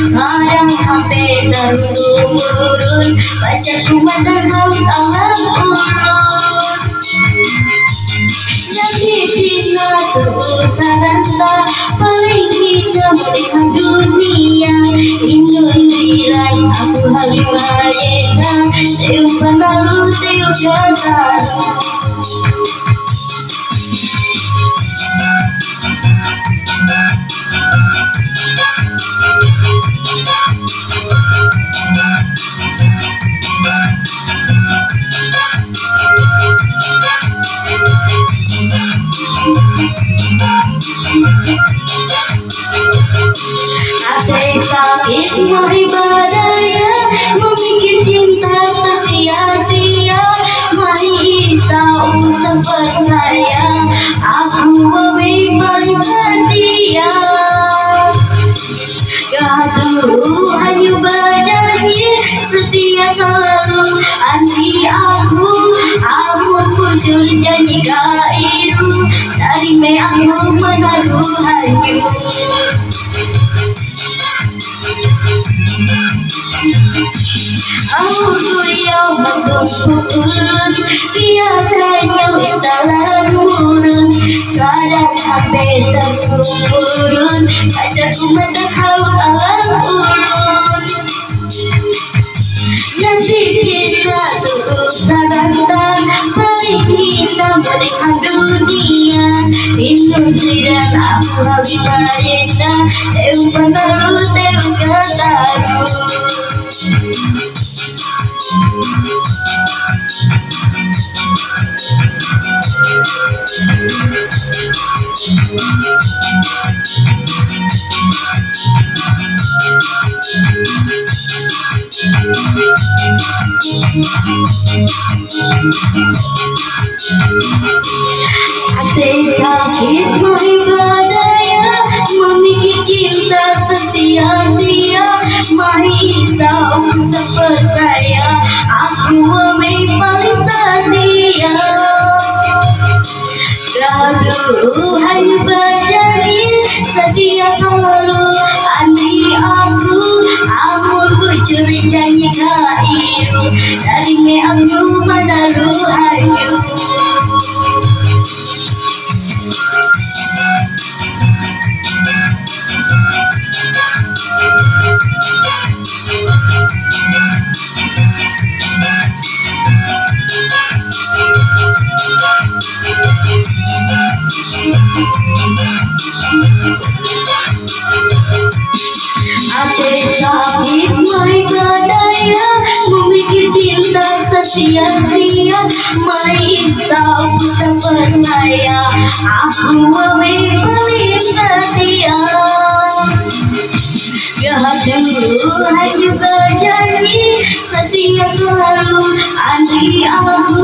Sarang HP turun, baca kumatan haut alam urun. Nasib kita terusaranta, paling kita melihat dunia. Indundiran aku halimayena, teu panalu teu jataru. Hati sakit mari badaya, memikir cinta sia-sia. Mari usah percaya, aku paling setia. Gaduh hanya badannya, setia selalu anti aku. Aku muncul janji gairu, dari me aku menaruh hayu. Aku yang berkumpul, biarkannya utalan murun. Sadar HP terkurun, bacaku mata haut alam urun. Nasib kita terusaranta, paling kita melihat dunia. Indundiran aku halimayena, teu panalu teu jataru. Hati sakit mari badaya, memikir cinta sia-sia. Mari usah percaya, aku paling setia. Gaduh hanya berjanji, setia selalu anti aku. Amor bujur janji gairu, dari me aku menaruh hayu. Hati sakit mari badaya, memikir cinta sia-sia. Mari usah percaya, aku paling setia. Gaduh hanya berjanji, setia selalu anti aku.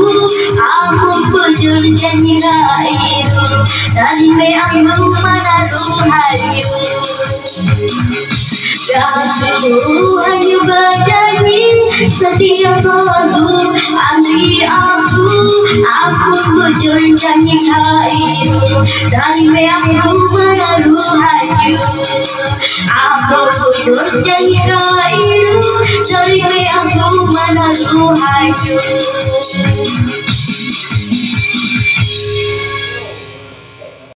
Aku bujur janji gairu, dari me aku menaruh hayu. Gaduh hanya berjanji, setia selalu anti aku. Aku bujur janji gairu, dari me aku menaruh hayu. Aku bujur janji gairu, dari me aku menaruh hayu.